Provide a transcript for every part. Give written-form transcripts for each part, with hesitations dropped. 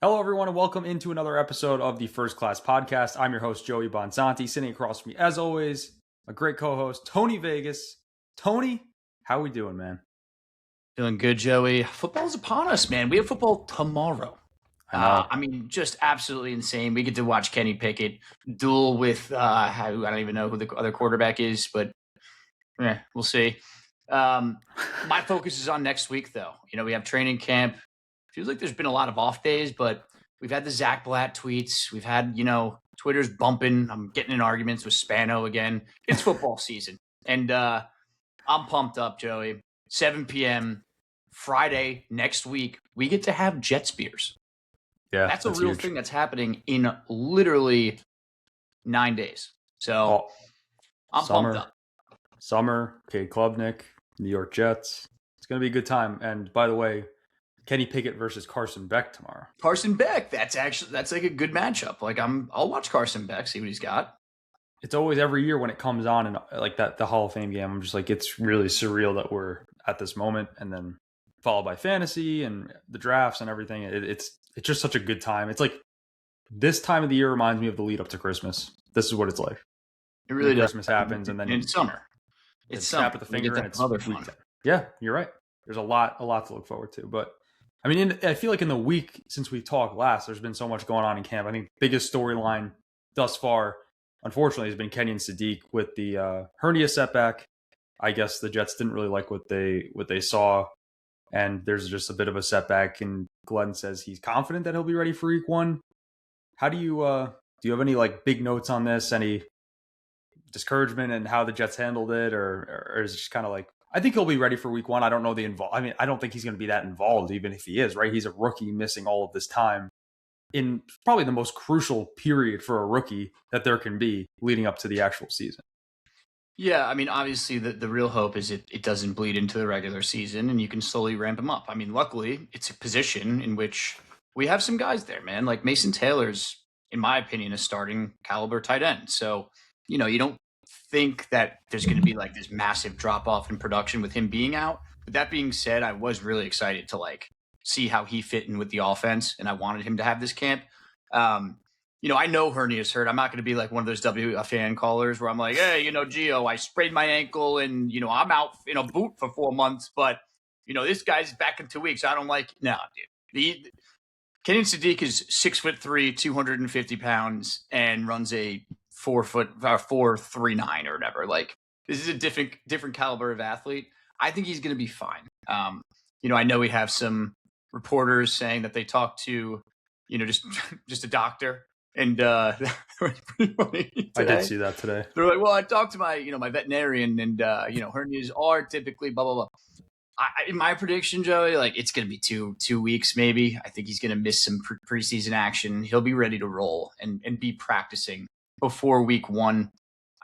Hello, everyone, and welcome into another episode of the First Class Podcast. I'm your host, Joey Bonsanti. Sitting across from me, as always, a great co-host, Tony Vegas. Tony, how we doing, man? Feeling good, Joey. Football's upon us, man. We have football tomorrow. I know. Just absolutely insane. We get to watch Kenny Pickett duel with, I don't even know who the other quarterback is, but we'll see. My focus is on next week, though. We have training camp. Feels like there's been a lot of off days, but we've had the Zach Blatt tweets. We've had, Twitter's bumping. I'm getting in arguments with Spano again. It's football season. And I'm pumped up, Joey. 7 p.m. Friday next week, we get to have Jets beers. Yeah, that's a real thing that's happening in literally 9 days. So I'm pumped up. Summer, Cade Klubnik, New York Jets. It's going to be a good time. And by the way, Kenny Pickett versus Carson Beck tomorrow. Carson Beck, that's like a good matchup. Like I'll watch Carson Beck, see what he's got. It's always every year when it comes on and like that, the Hall of Fame game, I'm just like, it's really surreal that we're at this moment, and then followed by fantasy and the drafts and everything. It's just such a good time. It's like this time of the year reminds me of the lead up to Christmas. This is what it's like. It really does. Christmas happens, and then it's summer. It's snap of the finger, and it's other fun. Yeah, you're right. There's a lot to look forward to. But I mean, I feel like in the week since we talked last, there's been so much going on in camp. I think the biggest storyline thus far, unfortunately, has been Kenyon Sadiq with the hernia setback. I guess the Jets didn't really like what they saw, and there's just a bit of a setback. And Glenn says he's confident that he'll be ready for Week 1. How do you have any like big notes on this? Any discouragement in how the Jets handled it, or is it just kind of like, I think he'll be ready for Week 1. I don't know I don't think he's going to be that involved, even if he is, right? He's a rookie missing all of this time in probably the most crucial period for a rookie that there can be leading up to the actual season. Yeah, I mean, obviously the real hope is it doesn't bleed into the regular season and you can slowly ramp him up. I mean, luckily, it's a position in which we have some guys there, man. Like Mason Taylor's, in my opinion, a starting caliber tight end. So, you don't think that there's going to be like this massive drop off in production with him being out. But that being said, I was really excited to like see how he fit in with the offense, and I wanted him to have this camp. I know hernia's hurt. I'm not going to be like one of those WFAN callers where I'm like, hey, Gio, I sprained my ankle and, I'm out in a boot for 4 months, but, this guy's back in 2 weeks. I don't like, no, dude. Kenyon Sadiq is 6'3", 250 pounds and runs a 4'3" or whatever. Like, this is a different caliber of athlete. I think he's going to be fine. I know we have some reporters saying that they talked to, just a doctor. And pretty funny I did see that today. They're like, well, I talked to my, my veterinarian, and hernias are typically blah blah blah. In my prediction, Joey, like it's going to be two weeks maybe. I think he's going to miss some preseason action. He'll be ready to roll and be practicing before Week 1.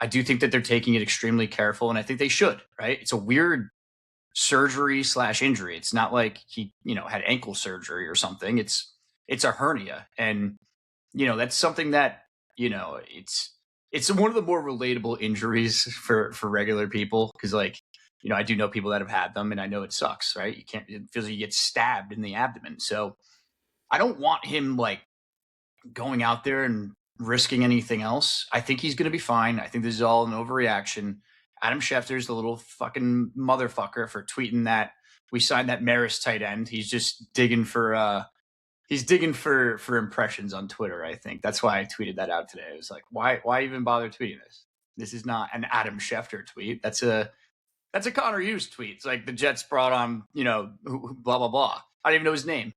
I do think that they're taking it extremely careful, and I think they should. Right? It's a weird surgery/injury. It's not like he had ankle surgery or something. It's a hernia, and that's something that, it's one of the more relatable injuries for regular people. Cause like, I do know people that have had them, and I know it sucks, right? It feels like you get stabbed in the abdomen. So I don't want him like going out there and risking anything else. I think he's going to be fine. I think this is all an overreaction. Adam Schefter's the little fucking motherfucker for tweeting that we signed that Maris tight end. He's just digging for, He's digging for impressions on Twitter, I think. That's why I tweeted that out today. It was like, why even bother tweeting this? This is not an Adam Schefter tweet. That's a Connor Hughes tweet. It's like the Jets brought on, blah, blah, blah. I don't even know his name.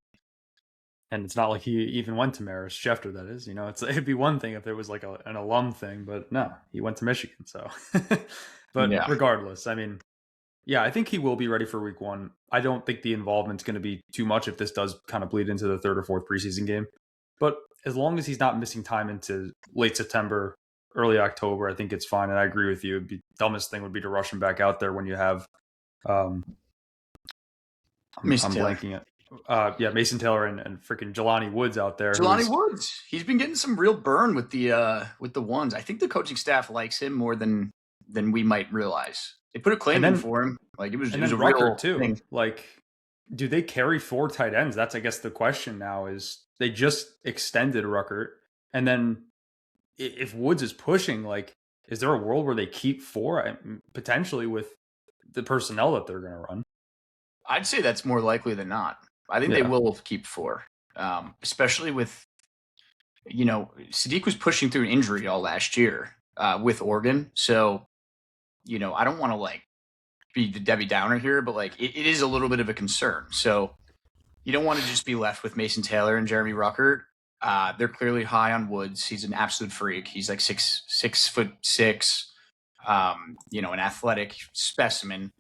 And it's not like he even went to Maris Schefter, that is. It'd be one thing if there was like an alum thing, but no, he went to Michigan. So, but yeah. Regardless, I mean, yeah, I think he will be ready for Week 1. I don't think the involvement's going to be too much if this does kind of bleed into the 3rd or 4th preseason game. But as long as he's not missing time into late September, early October, I think it's fine. And I agree with you. The dumbest thing would be to rush him back out there when you have I'm blanking it. Mason Taylor and freaking Jelani Woods out there. Jelani Woods. He's been getting some real burn with the ones. I think the coaching staff likes him more than we might realize. They put a claim in for him. Like it was a record too. Thing. Like, do they carry 4 tight ends? That's, I guess, the question now is, they just extended Ruckert, and then if Woods is pushing, like, is there a world where they keep 4 potentially with the personnel that they're going to run? I'd say that's more likely than not. I think they will keep 4, especially with, Sadiq was pushing through an injury all last year with Oregon. So, I don't want to like be the Debbie Downer here, but like it is a little bit of a concern. So you don't want to just be left with Mason Taylor and Jeremy Ruckert. They're clearly high on Woods. He's an absolute freak. He's like 6'6", an athletic specimen.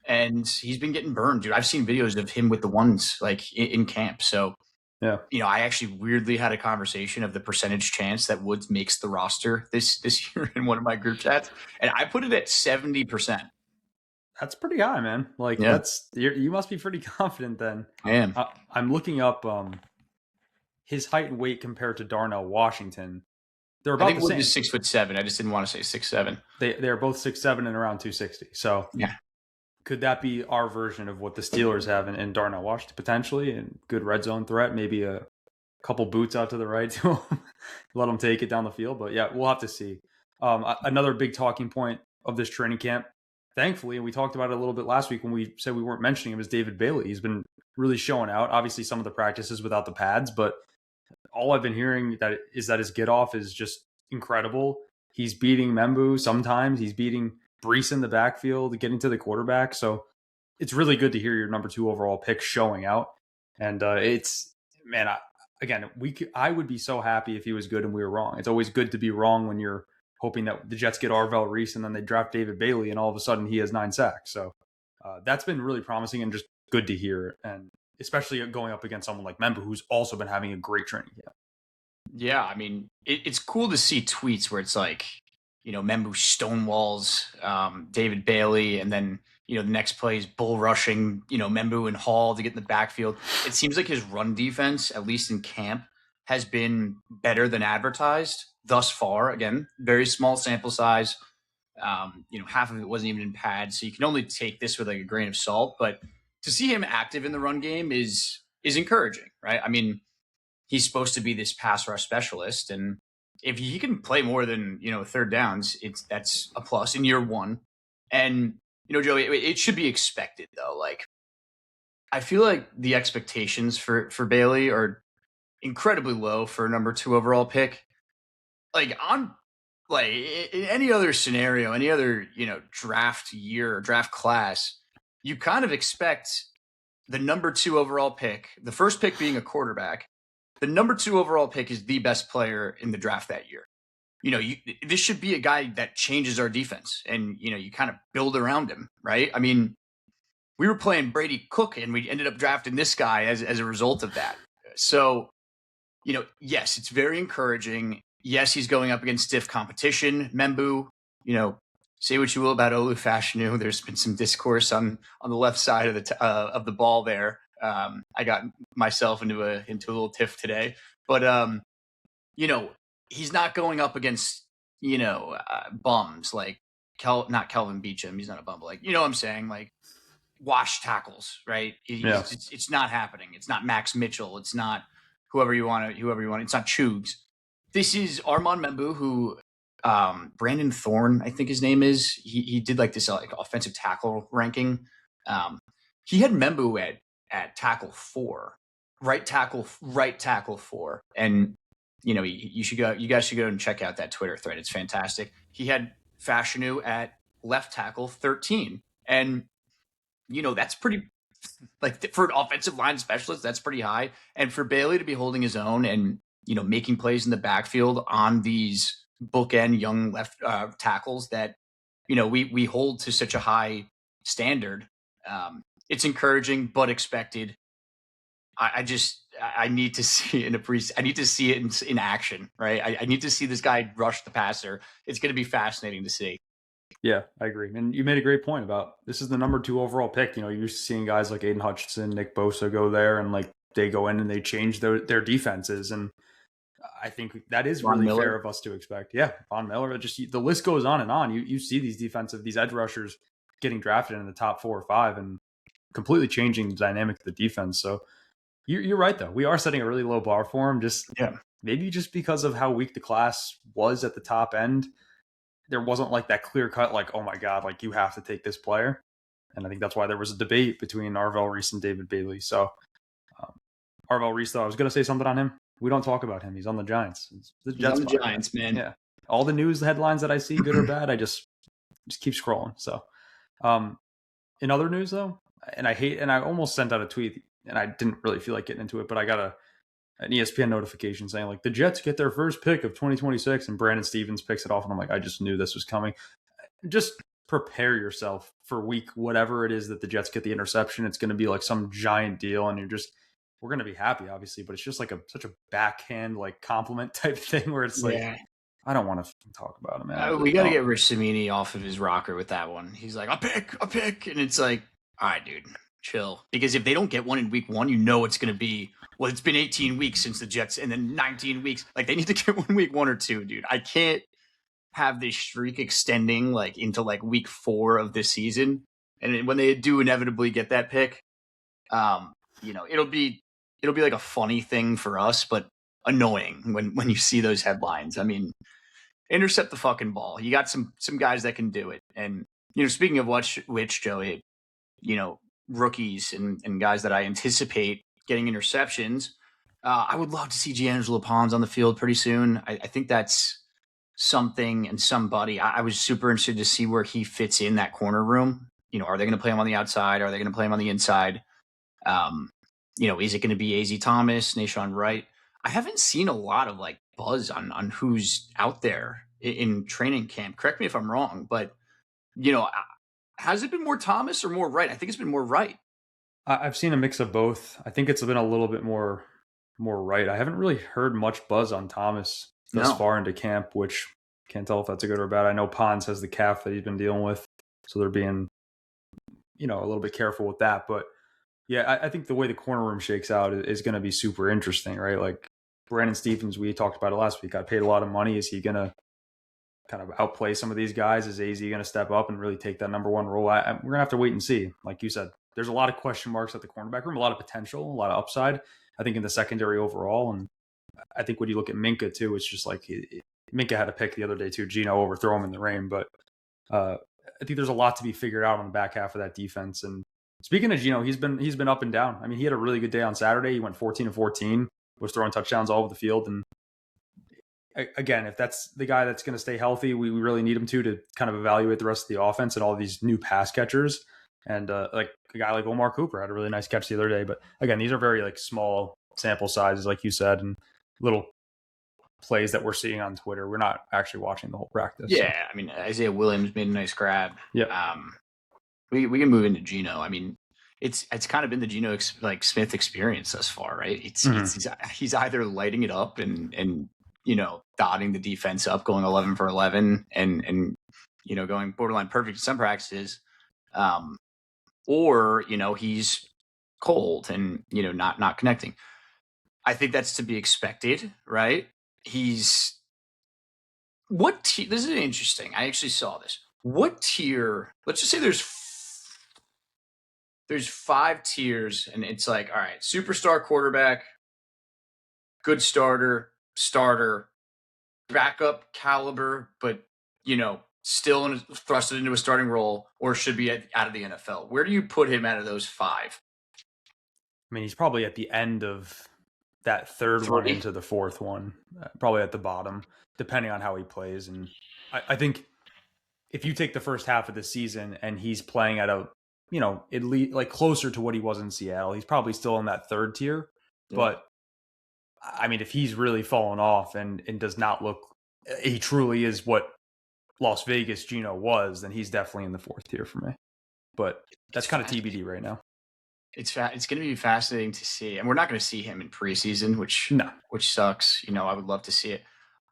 And he's been getting burned, dude. I've seen videos of him with the ones like in camp. So, yeah, I actually weirdly had a conversation of the percentage chance that Woods makes the roster this year in one of my group chats, and I put it at 70%. That's pretty high, man. Like, you must be pretty confident then. I am. I'm looking up his height and weight compared to Darnell Washington. They're about the same. Woods is 6'7". I just didn't want to say 6'7". They're both 6'7" and around 260. So yeah. Could that be our version of what the Steelers have in Darnell Washington potentially, and good red zone threat? Maybe a couple boots out to the right to him, let him take it down the field. But yeah, we'll have to see. Another big talking point of this training camp, thankfully, and we talked about it a little bit last week when we said we weren't mentioning him, is David Bailey. He's been really showing out. Obviously, some of the practices without the pads, but all I've been hearing is that his get off is just incredible. He's beating Membu sometimes. He's beating Brees in the backfield, getting to the quarterback. So it's really good to hear your number 2 overall pick showing out. And I would be so happy if he was good and we were wrong. It's always good to be wrong when you're hoping that the Jets get Arvell Reese and then they draft David Bailey and all of a sudden he has 9 sacks. So that's been really promising and just good to hear. And especially going up against someone like Membu, who's also been having a great training camp. Yeah, I mean, it's cool to see tweets where it's like, Membu stonewalls David Bailey, and then, the next play is bull rushing, Membu and Hall to get in the backfield. It seems like his run defense, at least in camp, has been better than advertised thus far. Again, very small sample size. Half of it wasn't even in pads, so you can only take this with like a grain of salt. But to see him active in the run game is encouraging, right? I mean, he's supposed to be this pass rush specialist, and if he can play more than third downs, that's a plus in year 1. And Joey, it should be expected though. Like, I feel like the expectations for Bailey are incredibly low for a number 2 overall pick. Like in any other scenario, any other draft year or draft class, you kind of expect the number 2 overall pick, the first pick being a quarterback. The number 2 overall pick is the best player in the draft that year. This should be a guy that changes our defense, and you kind of build around him, right? I mean, we were playing Brady Cook, and we ended up drafting this guy as a result of that. So, yes, it's very encouraging. Yes, he's going up against stiff competition. Membu, say what you will about Olu Fashanu. There's been some discourse on the left side of the ball there. I got myself into a little tiff today, but he's not going up against bums like not Kelvin Beachum. He's not a bum, but like what I'm saying, like wash tackles, right? It's not happening. It's not Max Mitchell. It's not whoever you want. It's not Chugs. This is Armand Membu, who Brandon Thorne, I think his name is. He did like this like offensive tackle ranking. He had Membu at tackle 4, right tackle 4. And, you guys should go and check out that Twitter thread. It's fantastic. He had Fashanu at left tackle 13. And, that's pretty, like for an offensive line specialist, that's pretty high. And for Bailey to be holding his own and, making plays in the backfield on these bookend young left tackles that, we hold to such a high standard. It's encouraging, but expected. I need to see it I need to see it in action, right? I need to see this guy rush the passer. It's going to be fascinating to see. Yeah, I agree. And you made a great point about this is the number 2 overall pick. You're seeing guys like Aiden Hutchinson, Nick Bosa go there, and like they go in and they change their defenses. And I think that is really fair of us to expect. Yeah, Von Miller. Just the list goes on and on. You see these edge rushers getting drafted in the top 4 or 5 and completely changing the dynamic of the defense. So You're right though. We are setting a really low bar for him. Just Yeah. maybe just because of how weak the class was at the top end, there wasn't like that clear cut, like, oh my God, like you have to take this player. And I think that's why there was a debate between Arvell Reese and David Bailey. So Arvell Reese, though, I was going to say something on him. We don't talk about him. He's on the Giants. It's the He's on Jets the podcast. Giants, man. Yeah. All the news headlines that I see, good or bad, I just keep scrolling. So in other news, though, and I almost sent out a tweet, and I didn't really feel like getting into it, but I got an ESPN notification saying, like, the Jets get their first pick of 2026, and Brandon Stevens picks it off, and I'm like, I just knew this was coming. Just prepare yourself for week whatever it is that the Jets get the interception. It's going to be like some giant deal, and we're going to be happy, obviously, but it's just like such a backhand, like, compliment type thing where it's like, I don't want to talk about him, man. We got to get Rich Cimini off of his rocker with that one. He's like, a pick. And it's like, all right, dude, chill. Because if they don't get one in week 1, you know it's going to be, well, it's been 18 weeks since the Jets and then 19 weeks. Like, they need to get one week 1 or 2, dude. I can't have this streak extending like into like week 4 of this season. And when they do inevitably get that pick, it'll be like a funny thing for us, but annoying when you see those headlines. I mean, intercept the fucking ball. You got some guys that can do it. And, speaking of which, Joey, rookies and guys that I anticipate getting interceptions, I would love to see Gianangelo Pons on the field pretty soon. I think that's something and somebody. I was super interested to see where he fits in that corner room. Are they going to play him on the outside? Are they going to play him on the inside? Is it going to be AZ Thomas, Nashawn Wright? I haven't seen a lot of like buzz on who's out there in training camp. Correct me if I'm wrong, but has it been more Thomas or more Wright? I think it's been more Wright. I've seen a mix of both. I think it's been a little bit more Wright. I haven't really heard much buzz on Thomas thus far into camp, which can't tell if that's a good or bad. I know Pons has the calf that he's been dealing with, so they're being, a little bit careful with that. But yeah, I think the way the corner room shakes out is going to be super interesting, right? Like Brandon Stevens, we talked about it last week, got paid a lot of money. Is he going to kind of outplay some of these guys? Is AZ going to step up and really take that number 1 role? We're going to have to wait and see. Like you said, there's a lot of question marks at the cornerback room, a lot of potential, a lot of upside, I think, in the secondary overall. And I think when you look at Minka too, it's just like Minka had a pick the other day too. Geno overthrow him in the rain, but I think there's a lot to be figured out on the back half of that defense. And speaking of Geno, he's been up and down. I mean, he had a really good day on Saturday. He went 14-14, was throwing touchdowns all over the field. And again, if that's the guy that's going to stay healthy, we really need him to kind of evaluate the rest of the offense and all these new pass catchers. And like a guy like Omar Cooper had a really nice catch the other day. But again, these are very like small sample sizes, like you said, and little plays that we're seeing on Twitter. We're not actually watching the whole practice. Yeah, I mean, Isaiah Williams made a nice grab. Yeah. We can move into Geno. I mean, it's kind of been the Geno Smith experience thus far, right? He's either lighting it up and dotting the defense up, going 11 for 11, and going borderline perfect in some practices, or he's cold and not connecting. I think that's to be expected, right? This is interesting. I actually saw this. What tier? Let's just say there's 5 tiers, and it's like, all right, superstar quarterback, good starter, backup caliber, but still thrusted into a starting role, or should be out of the NFL. Where do you put him out of those 5? I mean, he's probably at the end of that third 3? one into the fourth one, probably at the bottom, depending on how he plays. And I think if you take the first half of the season and he's playing at a, at least like closer to what he was in Seattle, he's probably still in that third tier. Yeah. But I mean, if he's really fallen off and does not look, he truly is what Las Vegas Geno was, then he's definitely in the fourth tier for me. But that's kind of TBD right now. It's going to be fascinating to see, and we're not going to see him in preseason, which sucks. I would love to see it.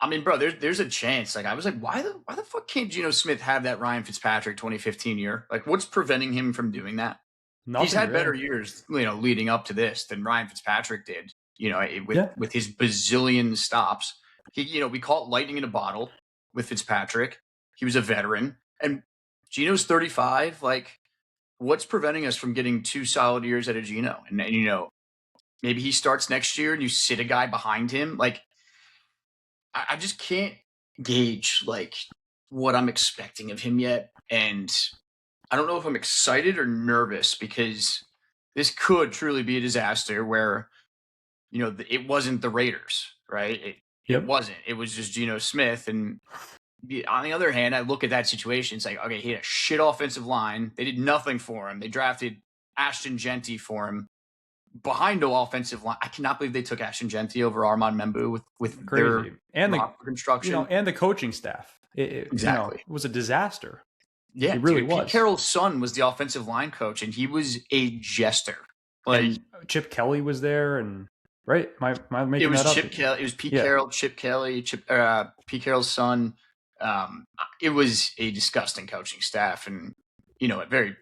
I mean, bro, there's a chance. Like, I was like, why the fuck can't Geno Smith have that Ryan Fitzpatrick 2015 year? Like, what's preventing him from doing that? He's had better years, leading up to this than Ryan Fitzpatrick did. With his bazillion stops. We call it lightning in a bottle with Fitzpatrick. He was a veteran, and Geno's 35. Like, what's preventing us from getting 2 solid years out of Geno? And maybe he starts next year and you sit a guy behind him. Like, I just can't gauge like what I'm expecting of him yet. And I don't know if I'm excited or nervous because this could truly be a disaster where, it wasn't the Raiders, right? It Yep. wasn't. It was just Geno Smith. And on the other hand, I look at that situation. It's like, okay, he had a shit offensive line. They did nothing for him. They drafted Ashton Genty for him behind no offensive line. I cannot believe they took Ashton Genty over Armand Membu with their Crazy. And the construction. and the coaching staff. Exactly. It was a disaster. Yeah, it really dude, was. Pete Carroll's son was the offensive line coach, and he was a jester. Like, and Chip Kelly was there, and right? Am I making it was that up? Chip Kelly. It was Pete Carroll, Chip Kelly, Pete Carroll's son. It was a disgusting coaching staff, and a very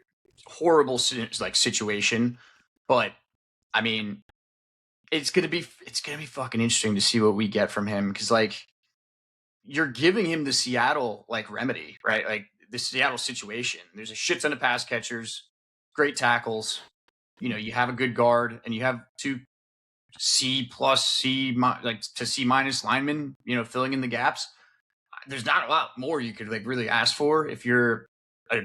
horrible situation. But I mean, it's gonna be fucking interesting to see what we get from him, because you're giving him the Seattle remedy, right? Like the Seattle situation. There's a shit ton of pass catchers, great tackles. You have a good guard, and you have 2 C+, C to C- linemen, filling in the gaps. There's not a lot more you could really ask for if you're a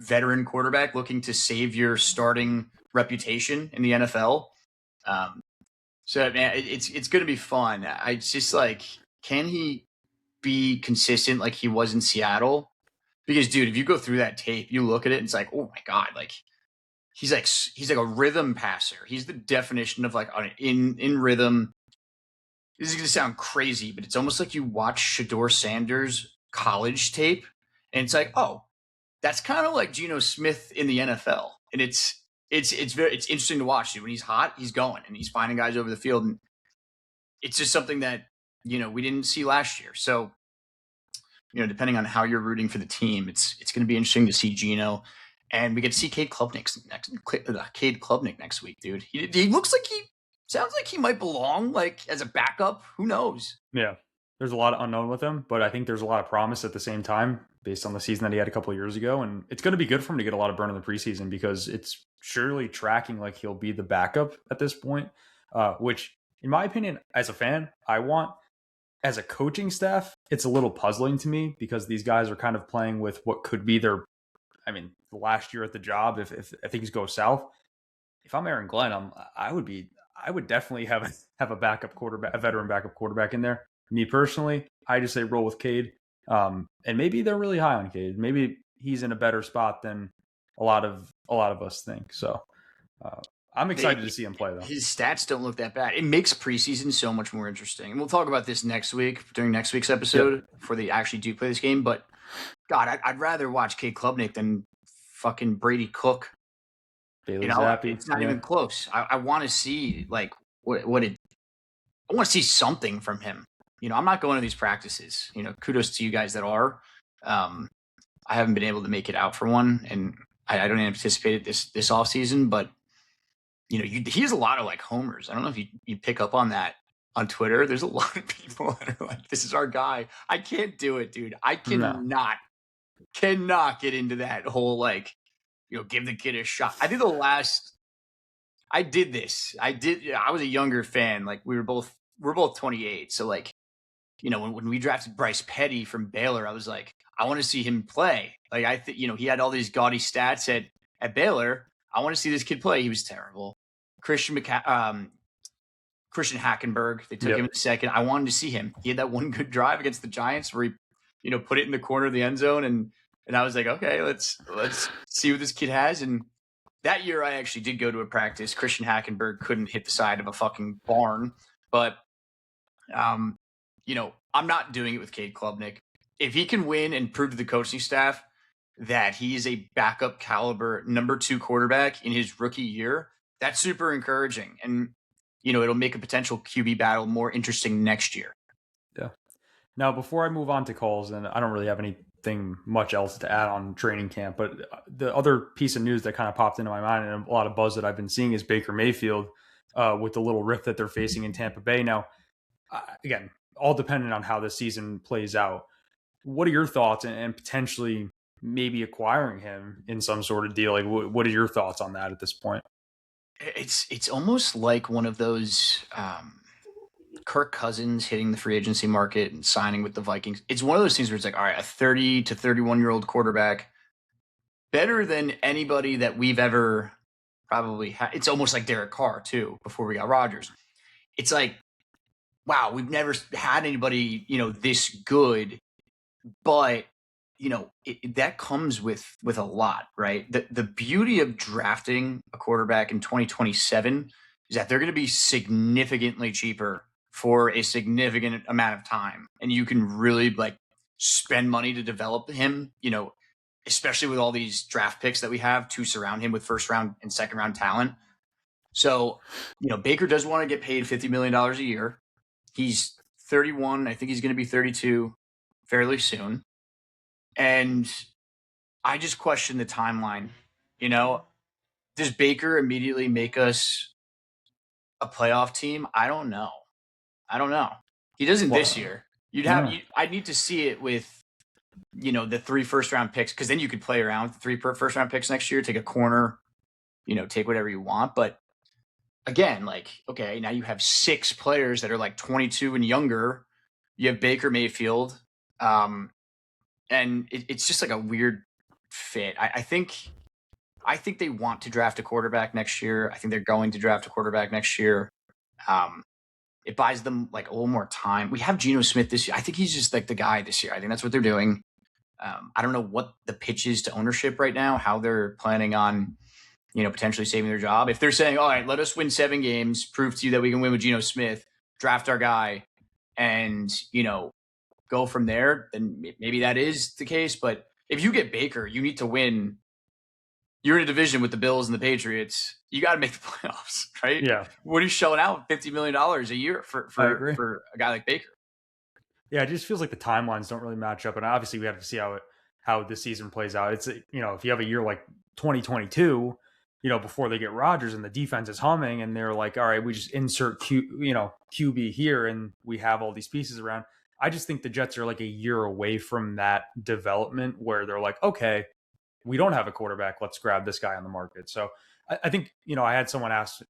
veteran quarterback looking to save your starting reputation in the NFL. So man, it's going to be fun. I just can he be consistent like he was in Seattle? Because dude, if you go through that tape, you look at it, and it's like, oh my god, he's like a rhythm passer. He's the definition of in rhythm. This is going to sound crazy, but it's almost like you watch Shador Sanders college tape, and it's like, oh, that's kind of like Geno Smith in the NFL. And it's interesting to watch. Dude. When he's hot, he's going, and he's finding guys over the field, and it's just something that we didn't see last year. So depending on how you're rooting for the team, it's going to be interesting to see Geno. And we get to see Cade Klubnik next week, dude. He looks like sounds like he might belong as a backup. Who knows? Yeah, there's a lot of unknown with him, but I think there's a lot of promise at the same time based on the season that he had a couple of years ago. And it's going to be good for him to get a lot of burn in the preseason because it's surely tracking like he'll be the backup at this point, which in my opinion, as a fan, I want. As a coaching staff, it's a little puzzling to me because these guys are kind of playing with what could be the last year at the job if things go south. If I'm Aaron Glenn, I would definitely have a backup quarterback, a veteran backup quarterback in there. Me personally, I just say roll with Cade. And maybe they're really high on Cade. Maybe he's in a better spot than a lot of us think. So I'm excited to see him play, though. His stats don't look that bad. It makes preseason so much more interesting. And we'll talk about this next week during next week's episode before they actually do play this game. But, God, I'd rather watch Cade Klubnik than fucking Brady Cook. Bailey Zappi. It's not even close. I want to see, I want to see something from him. I'm not going to these practices. Kudos to you guys that are. I haven't been able to make it out for one, and I don't anticipate it this offseason, but he has a lot of homers. I don't know if you pick up on that on Twitter. There's a lot of people that are like, this is our guy. I can't do it, dude. I cannot get into that whole give the kid a shot. I was a younger fan. We're both 28. So when we drafted Bryce Petty from Baylor, I was like, I want to see him play. I think he had all these gaudy stats at Baylor. I want to see this kid play. He was terrible. Christian Hackenberg. They took him in the second. I wanted to see him. He had that one good drive against the Giants where he, put it in the corner of the end zone, and I was like, okay, let's see what this kid has. And that year, I actually did go to a practice. Christian Hackenberg couldn't hit the side of a fucking barn, but I'm not doing it with Cade Klubnik. If he can win and prove to the coaching staff that he is a backup caliber number 2 quarterback in his rookie year, that's super encouraging. And, it'll make a potential QB battle more interesting next year. Yeah. Now, before I move on to calls, and I don't really have anything much else to add on training camp, but the other piece of news that kind of popped into my mind and a lot of buzz that I've been seeing is Baker Mayfield with the little rift that they're facing in Tampa Bay. Now, again, all dependent on how the season plays out. What are your thoughts and potentially maybe acquiring him in some sort of deal? What are your thoughts on that at this point? It's almost like one of those Kirk Cousins hitting the free agency market and signing with the Vikings. It's one of those things where it's like, all right, a 30 to 31-year-old quarterback, better than anybody that we've ever probably had. It's almost like Derek Carr too, before we got Rodgers. It's like, wow, we've never had anybody, this good, but that comes with a lot, right? The beauty of drafting a quarterback in 2027 is that they're going to be significantly cheaper for a significant amount of time, and you can really like spend money to develop him. Especially with all these draft picks that we have to surround him with first round and second round talent. So, Baker does want to get paid $50 million a year. He's 31. I think he's going to be 32 fairly soon. And I just question the timeline. Does Baker immediately make us a playoff team? I don't know. He doesn't this year. I'd need to see it with, the 3 first round picks, because then you could play around with the 3 first round picks next year, take a corner, take whatever you want. But again, like, okay, now you have 6 players that are like 22 and younger. You have Baker Mayfield. And it's just like a weird fit. I think they want to draft a quarterback next year. I think they're going to draft a quarterback next year. It buys them like a little more time. We have Geno Smith this year. I think he's just like the guy this year. I think that's what they're doing. I don't know what the pitch is to ownership right now, how they're planning on, potentially saving their job. If they're saying, all right, let us win 7 games, prove to you that we can win with Geno Smith, draft our guy, and, go from there, then maybe that is the case. But if you get Baker, you need to win. You're in a division with the Bills and the Patriots. You got to make the playoffs, right? Yeah. What are you shelling out $50 million a year for a guy like Baker? Yeah, it just feels like the timelines don't really match up. And obviously we have to see how this season plays out. It's, if you have a year like 2022, before they get Rodgers and the defense is humming and they're like, all right, we just insert QB here and we have all these pieces around. I just think the Jets are like a year away from that development where they're like, okay, we don't have a quarterback. Let's grab this guy on the market. So I think, I had someone ask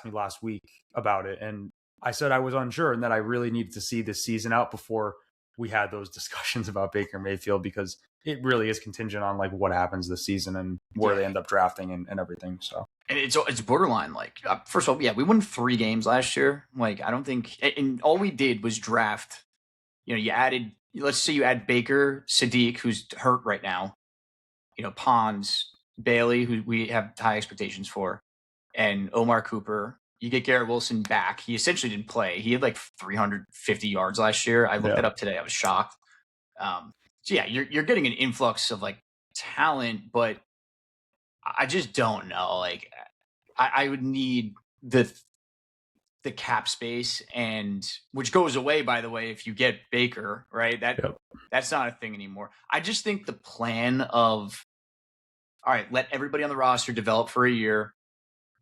me last week about it, and I said I was unsure and that I really needed to see this season out before we had those discussions about Baker Mayfield, because it really is contingent on like what happens this season and where they end up drafting and everything. So. And it's borderline. Like, first of all, yeah, we won 3 games last year. Like, I don't think, and all we did was draft. You added, let's say you add Baker, Sadiq, who's hurt right now, Pons, Bailey, who we have high expectations for, and Omar Cooper. You get Garrett Wilson back. He essentially didn't play. He had like 350 yards last year. I looked it up today. I was shocked. So yeah, you're getting an influx of like talent, but I just don't know. Like, I would need the cap space, and which goes away, by the way, if you get Baker, right? That's not a thing anymore. I just think the plan of, all right, let everybody on the roster develop for a year,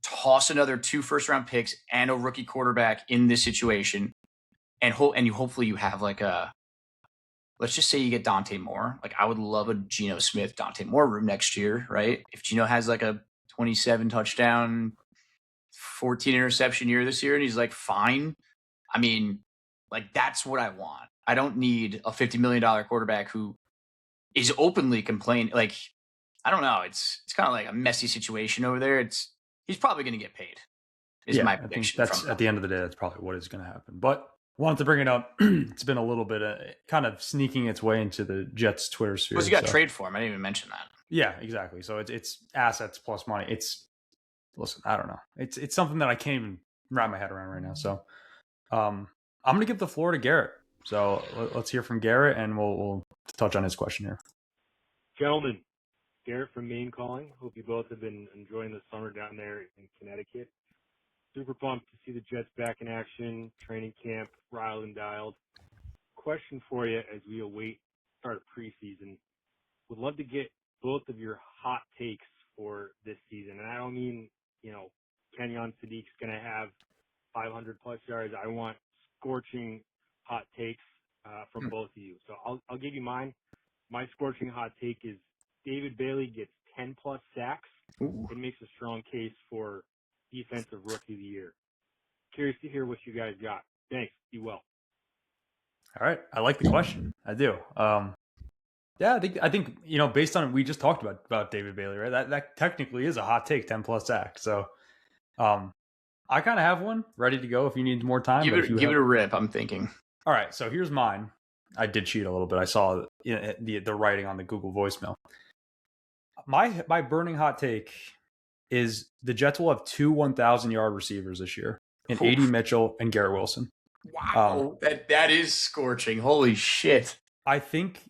toss another 2 first round picks and a rookie quarterback in this situation, and hopefully you have like let's just say you get Dante Moore. Like, I would love a Geno Smith, Dante Moore room next year, right? If Geno has like a 27 touchdown, 14 interception year this year, and he's like, fine. I mean, like, that's what I want. I don't need a $50 million quarterback who is openly complaining. Like, I don't know. It's kind of like a messy situation over there. He's probably going to get paid. Is my prediction. That's at the end of the day, that's probably what is going to happen. But wanted to bring it up. It's been a little bit kind of sneaking its way into the Jets Twitter sphere. Because you got trade for him. I didn't even mention that. Yeah, exactly. So it's assets plus money. Listen, I don't know. It's something that I can't even wrap my head around right now. So I'm going to give the floor to Garrett. So let's hear from Garrett, and we'll touch on his question here. Gentlemen, Garrett from Maine calling. Hope you both have been enjoying the summer down there in Connecticut. Super pumped to see the Jets back in action, training camp, riled and dialed. Question for you as we await start of preseason. Would love to get both of your hot takes for this season. And I don't mean, Kenyon Sadiq's going to have 500 plus yards. I want scorching hot takes from both of you. So I'll give you mine. My scorching hot take is David Bailey gets 10 plus sacks. Ooh. It makes a strong case for Defensive Rookie of the Year. Curious to hear what you guys got. Thanks. Be well. All right. I like the question. I do. Yeah, I think based on we just talked about David Bailey, right? That technically is a hot take, 10 plus sacks. So, I kind of have one ready to go if you need more time. Give it a rip. I'm thinking. All right, so here's mine. I did cheat a little bit. I saw the writing on the Google voicemail. My burning hot take is the Jets will have 2 1,000-yard receivers this year in A.D. Mitchell and Garrett Wilson. Wow, that is scorching. Holy shit. I think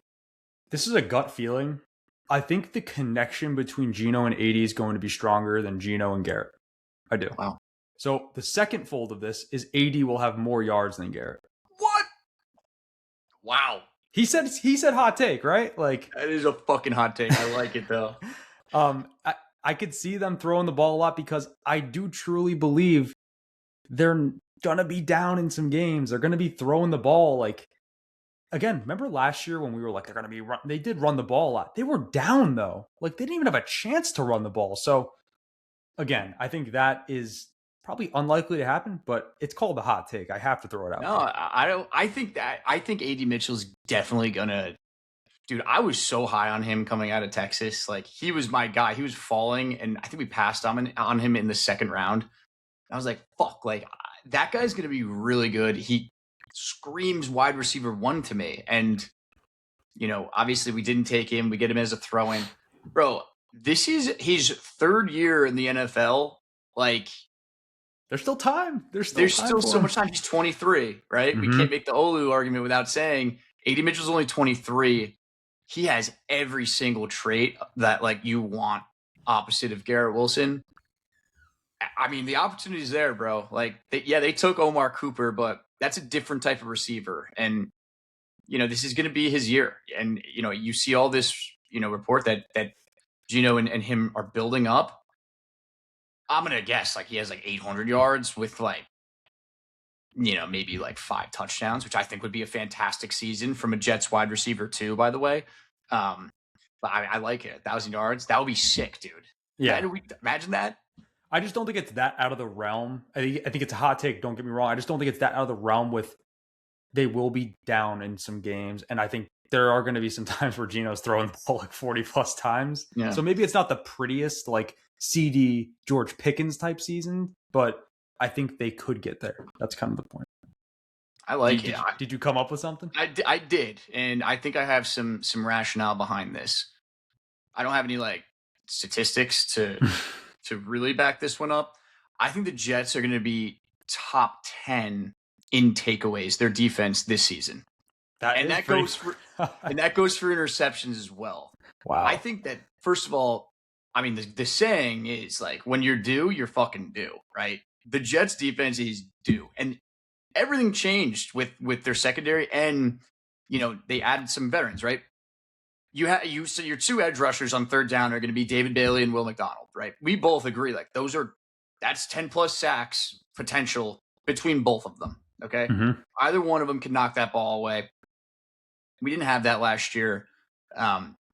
this is a gut feeling. I think the connection between Geno and A.D. is going to be stronger than Geno and Garrett. I do. Wow. So the second fold of this is A.D. will have more yards than Garrett. What? Wow. He said hot take, right? Like, that is a fucking hot take. I like it though. I could see them throwing the ball a lot because I do truly believe they're gonna be down in some games. They're gonna be throwing the ball. Like, again, remember last year when we were like, they're gonna be run. They did run the ball a lot. They were down though. Like, they didn't even have a chance to run the ball. So again, I think that is probably unlikely to happen, but it's called a hot take. I have to throw it out. No, I don't. I think A.D. Mitchell's definitely gonna. Dude, I was so high on him coming out of Texas. Like, he was my guy. He was falling, and I think we passed on him in the second round. I was like, fuck, like, that guy's gonna be really good. He screams wide receiver 1 to me, and obviously we didn't take him. We get him as a throw-in, bro. This is his 3rd year in the NFL. Like, there's still time. There's still so much time. He's 23, right? Mm-hmm. We can't make the Olu argument without saying A.D. Mitchell's only 23. He has every single trait that, like, you want opposite of Garrett Wilson. I mean, the opportunity's there, bro. Like, they took Omar Cooper, but that's a different type of receiver. And, this is going to be his year. And, you see all this, report that Geno and him are building up. I'm going to guess, like, he has, like, 800 yards with, like, maybe, like, 5 touchdowns, which I think would be a fantastic season from a Jets wide receiver, too, by the way. But I like it. 1,000 yards. That would be sick, dude. Yeah. Imagine that. I just don't think it's that out of the realm. I think it's a hot take. Don't get me wrong. I just don't think it's that out of the realm with they will be down in some games. And I think there are going to be some times where Geno's throwing the ball like 40 plus times. Yeah. So maybe it's not the prettiest, like, CD George Pickens type season, but I think they could get there. That's kind of the point. I like it. Did you come up with something? I did, and I think I have some rationale behind this. I don't have any, like, statistics to really back this one up. I think the Jets are going to be top 10 in takeaways, their defense this season. That goes for interceptions as well. Wow. I think that, first of all, I mean, the saying is, like, when you're due, you're fucking due, right? The Jets defense is due. And everything changed with their secondary, and, they added some veterans, right? So your 2 edge rushers on 3rd down are going to be David Bailey and Will McDonald, right? We both agree, like, that's 10 plus sacks potential between both of them, okay? Mm-hmm. Either one of them can knock that ball away. We didn't have that last year.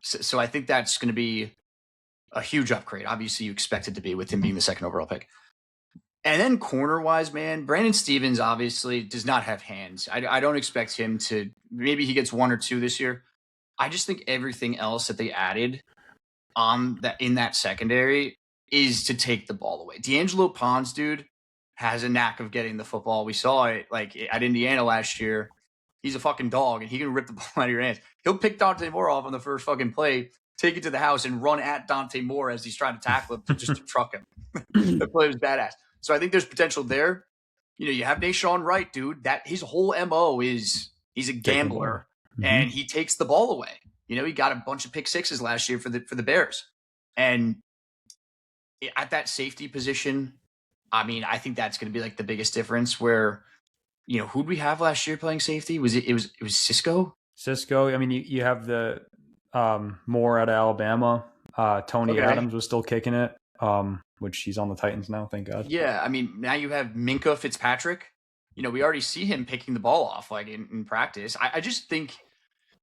So I think that's going to be a huge upgrade. Obviously, you expect it to be with him being the 2nd overall pick. And then corner-wise, man, Brandon Stevens obviously does not have hands. I don't expect him to – maybe he gets 1 or 2 this year. I just think everything else that they added in that secondary is to take the ball away. D'Angelo Pons, dude, has a knack of getting the football. We saw it, like, at Indiana last year. He's a fucking dog, and he can rip the ball out of your hands. He'll pick Dante Moore off on the first fucking play, take it to the house, and run at Dante Moore as he's trying to tackle him to truck him. The play was badass. So I think there's potential there. You have Nashawn Wright, dude. That his whole MO is he's a gambler, and he takes the ball away. He got a bunch of pick sixes last year for the Bears. And at that safety position, I mean, I think that's going to be, like, the biggest difference where, who'd we have last year playing safety? It was Cisco? Cisco. I mean, you have the Moore out of Alabama. Tony Adams was still kicking it, which he's on the Titans now, thank God. Yeah, I mean, now you have Minkah Fitzpatrick. We already see him picking the ball off, like, in practice. I just think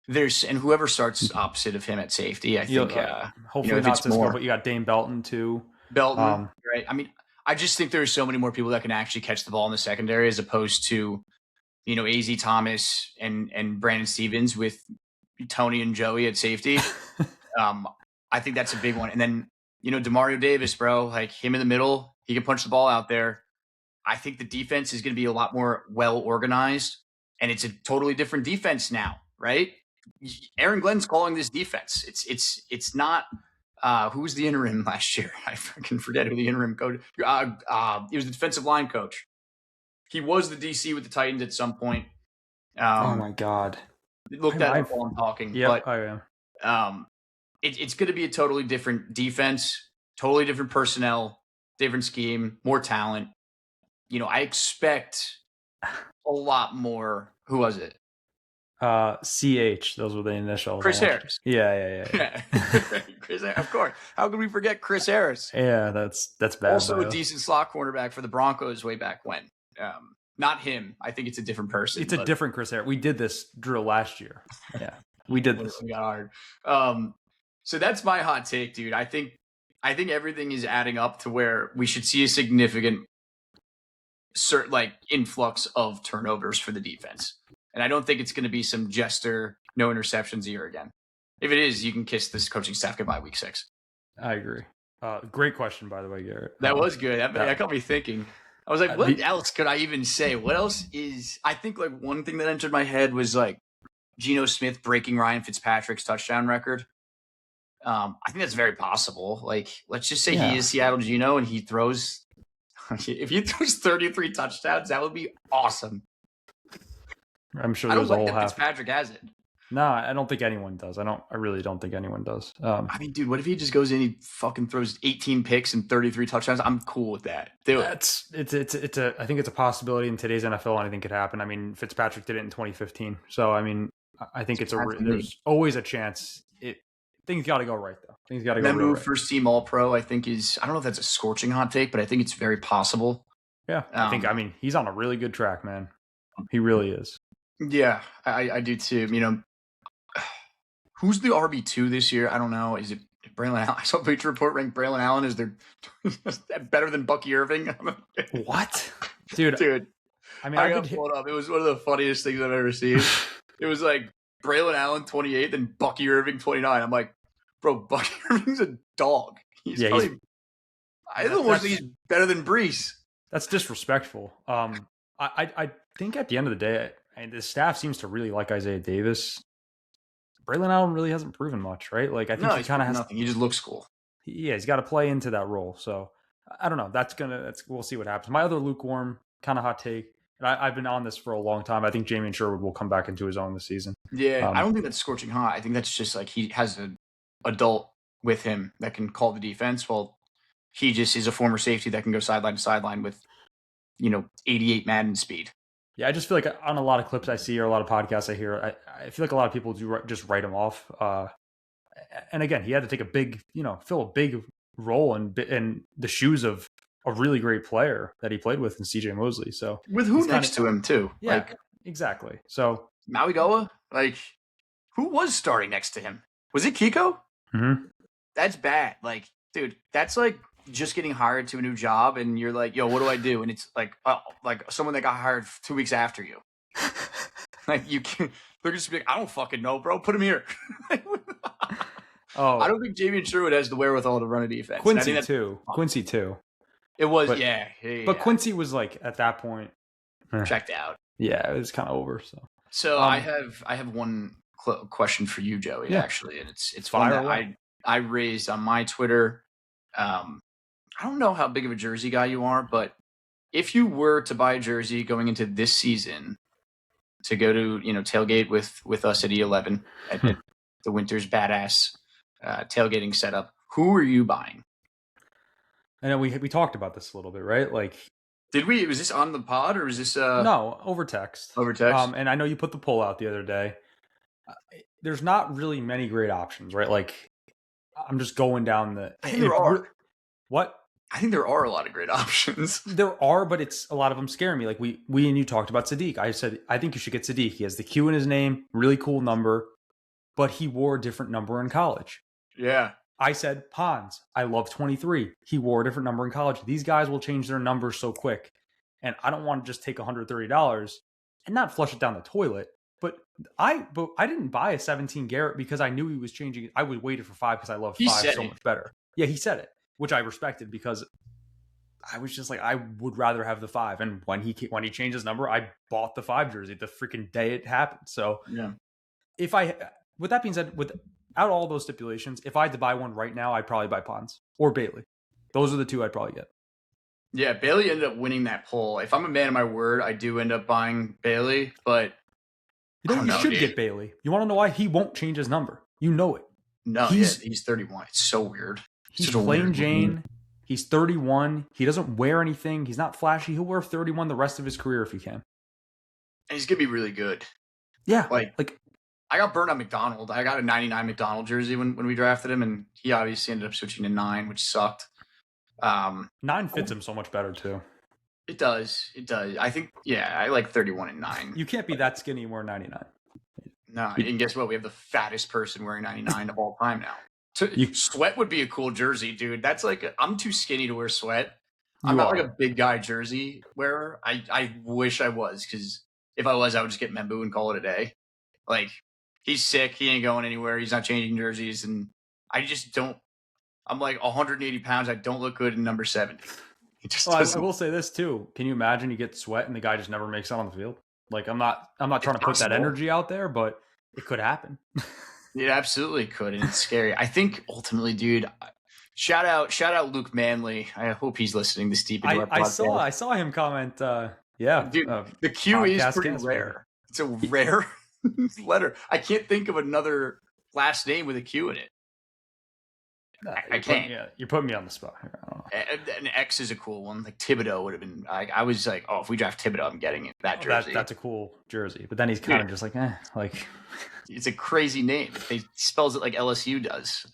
and whoever starts opposite of him at safety, I think. Hopefully not Cisco, but you got Dane Belton too. Right? I mean, I just think there are so many more people that can actually catch the ball in the secondary as opposed to, AZ Thomas and Brandon Stevens with Tony and Joey at safety. I think that's a big one. And then, Demario Davis, bro, like him in the middle, he can punch the ball out there. I think the defense is going to be a lot more well organized, and it's a totally different defense now, right? Aaron Glenn's calling this defense. It's not who was the interim last year? I fucking forget who the interim coach. He was the defensive line coach. He was the DC with the Titans at some point. Oh my God! Look that up while I'm talking. Yeah, but, I am. It's going to be a totally different defense, totally different personnel, different scheme, more talent. I expect a lot more. Who was it? CH. Those were the initials. Chris Harris. Yeah. Chris, of course. How could we forget Chris Harris? Yeah, that's bad. Also a decent slot cornerback for the Broncos way back when. Not him. I think it's a different person. It's a different Chris Harris. We did this drill last year. Yeah, we did this. Got hard. So that's my hot take, dude. I think everything is adding up to where we should see a significant influx of turnovers for the defense. And I don't think it's going to be some jester, no interceptions year again. If it is, you can kiss this coaching staff goodbye week 6. I agree. Great question, by the way, Garrett. That was good. That got me thinking. I was like, what else could I even say? What else is... I think one thing that entered my head was Geno Smith breaking Ryan Fitzpatrick's touchdown record. I think that's very possible. Let's just say he is Seattle Geno and he throws... If he throws 33 touchdowns, that would be awesome. I'm sure I don't there's a whole that Fitzpatrick has it. No, I don't think anyone does. I really don't think anyone does. I mean, dude, what if he just goes in and he fucking throws 18 picks and 33 touchdowns? I'm cool with that. Do it. I think it's a possibility in today's NFL. Anything could happen. I mean, Fitzpatrick did it in 2015. So, I mean, I think there's always a chance. Things got to go right, though. Things got to go right. First team All Pro, I think I don't know if that's a scorching hot take, but I think it's very possible. Yeah. I mean, he's on a really good track, man. He really is. Yeah, I do too. Who's the RB2 this year? I don't know. Is it Braylon Allen? I saw Patriot Report ranked Braylon Allen as their better than Bucky Irving. What? Dude. I mean, I got to pull it up. It was one of the funniest things I've ever seen. It was Braylon Allen 28 and Bucky Irving 29. I'm like, bro, Bucky Irving's a dog. I almost think he's better than Brees. That's disrespectful. I think at the end of the day, and the staff seems to really like Isaiah Davis. Braylon Allen really hasn't proven much, right? I think he kind of has nothing. He just looks cool. Yeah, he's got to play into that role. So I don't know. We'll see what happens. My other lukewarm kind of hot take, and I've been on this for a long time. I think Jamien Sherwood will come back into his own this season. Yeah, I don't think that's scorching hot. I think that's just he has an adult with him that can call the defense. Well, he just is a former safety that can go sideline to sideline with, 88 Madden speed. Yeah, I just feel like on a lot of clips I see or a lot of podcasts I hear, I feel like a lot of people do just write him off. And again, he had to take fill a big role in the shoes of a really great player that he played with in CJ Mosley. So with who next to him too? Yeah, exactly. So Maui Goa, who was starting next to him? Was it Kiko? Mm-hmm. That's bad. Dude, that's just getting hired to a new job and you're like, yo, what do I do? And it's someone that got hired 2 weeks after you. You can't, they're just be like, I don't fucking know, bro. Put him here. I don't think Jamien Sherwood has the wherewithal to run a defense. Quincy too. It was, but, yeah. But Quincy was at that point checked out. Yeah, it was kind of over. So I have one question for you, Joey. Actually, and it's one that I raised on my Twitter. I don't know how big of a jersey guy you are, but if you were to buy a jersey going into this season to go to, tailgate with us at E11 at the Winter's Badass tailgating setup, who are you buying? I know we talked about this a little bit, right? Did we? Was this on the pod or was this? No, over text. Over text. And I know you put the poll out the other day. There's not really many great options, right? I'm just going down the. I think there are. What? I think there are a lot of great options. There are, but a lot of them scare me. We and you talked about Sadiq. I said, I think you should get Sadiq. He has the Q in his name, really cool number, but he wore a different number in college. Yeah. I said Pons. I love 23. He wore a different number in college. These guys will change their numbers so quick. And I don't want to just take $130 and not flush it down the toilet. But I didn't buy a 17 Garrett because I knew he was changing. I was waiting for 5 because I love 5 so much better. Yeah, he said it, which I respected because I was just like, I would rather have the 5. And when he changed his number, I bought the 5 jersey the freaking day it happened. So yeah. With that being said, without all those stipulations, if I had to buy one right now, I'd probably buy Pons or Bailey. Those are the 2 I'd probably get. Yeah, Bailey ended up winning that poll. If I'm a man of my word, I do end up buying Bailey, but you should get Bailey. You want to know why? He won't change his number. You know it. No, he's 31. It's so weird. He's plain Jane. He's 31. He doesn't wear anything. He's not flashy. He'll wear 31 the rest of his career if he can. And he's going to be really good. Yeah. Like I got burned on McDonald. I got a 99 McDonald jersey when we drafted him, and he obviously ended up switching to 9, which sucked. 9 fits him so much better, too. It does. I think, I like 31 and 9. You can't be that skinny and wear 99. No, and guess what? We have the fattest person wearing 99 of all time now. Sweat would be a cool jersey, dude. That's like, I'm too skinny to wear sweat. I'm not like a big guy jersey wearer. I wish I was, because if I was, I would just get Membu and call it a day. Like, he's sick. He ain't going anywhere. He's not changing jerseys. And I just don't. I'm like 180 pounds. I don't look good in number 70. I will say this too. Can you imagine you get sweat and the guy just never makes it on the field? Like, I'm not trying to put that energy out there, but it could happen. It absolutely could, and it's scary. I think ultimately, dude. Shout out Luke Manley. I hope he's listening this deep into our podcast. I saw him comment. Yeah, dude. The Q is pretty rare. It's a rare letter. I can't think of another last name with a Q in it. I can't. You're putting me on the spot here. I don't know. An X is a cool one. Like Thibodeau would have been. I was like, if we draft Thibodeau, I'm getting it. That jersey. That's a cool jersey. But then he's kind of just like, like. It's a crazy name. He spells it like LSU does,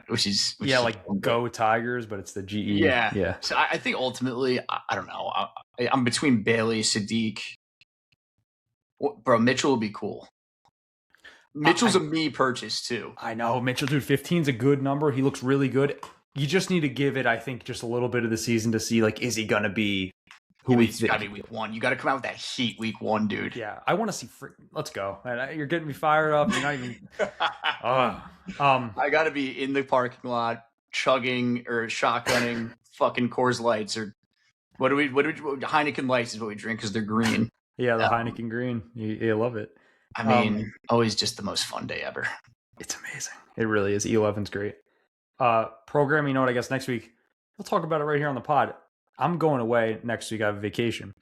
which is like Go Tigers, but it's the GE. Yeah. So I think ultimately, I don't know. I'm between Bailey, Sadiq. Bro, Mitchell would be cool. Mitchell's a me purchase too. I know Mitchell, dude. 15's a good number. He looks really good. You just need to give it, I think, just a little bit of the season to see, like, is he gonna be who he's got to be week 1. You got to come out with that heat week 1, dude. Yeah, I want to see. Let's go. You're getting me fired up. You're not even. I got to be in the parking lot chugging or shotgunning fucking Coors Lights or what do we Heineken Lights is what we drink because they're green. Yeah, the Heineken Green. You love it. I mean, always just the most fun day ever. It's amazing. It really is. E11's great. Programming note, I guess next week, we'll talk about it right here on the pod. I'm going away next week. I have a vacation.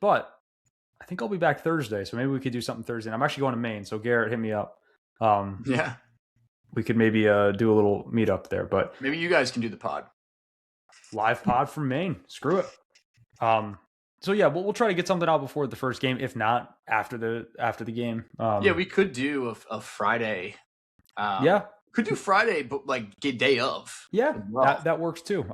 But I think I'll be back Thursday, so maybe we could do something Thursday. And I'm actually going to Maine, so Garrett, hit me up. Yeah. We could maybe do a little meetup there. But maybe you guys can do the pod. Live pod from Maine. Screw it. So yeah, we'll try to get something out before the first game, if not after the game. We could do a Friday. Could do Friday, but like get day of. Yeah, that works too.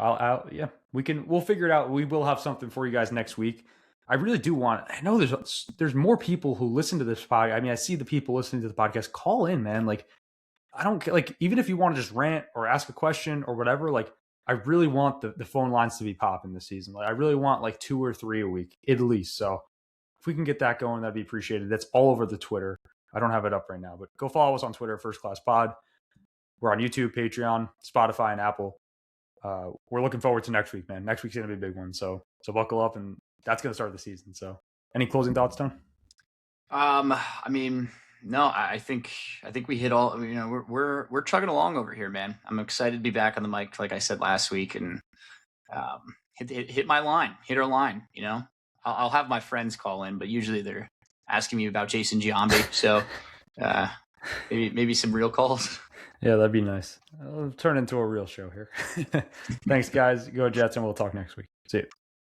We'll figure it out. We will have something for you guys next week. I really do want. I know there's more people who listen to this podcast. I mean, I see the people listening to the podcast. Call in, man. Like, I don't care. Like, even if you want to just rant or ask a question or whatever, like, I really want the phone lines to be popping this season. Like, I really want like 2 or 3 a week at least. So if we can get that going, that'd be appreciated. That's all over the Twitter. I don't have it up right now, but go follow us on Twitter, First Class Pod. We're on YouTube, Patreon, Spotify, and Apple. We're looking forward to next week, man. Next week's going to be a big one. So buckle up, and that's going to start the season. So any closing thoughts, Tone? I mean, no, I think we hit all, you know, we're chugging along over here, man. I'm excited to be back on the mic, like I said last week, and hit my line, hit our line, you know. I'll have my friends call in, but usually they're asking me about Jason Giambi. So maybe some real calls. Yeah, that'd be nice. It'll turn into a real show here. Thanks, guys. Go Jets, and we'll talk next week. See you.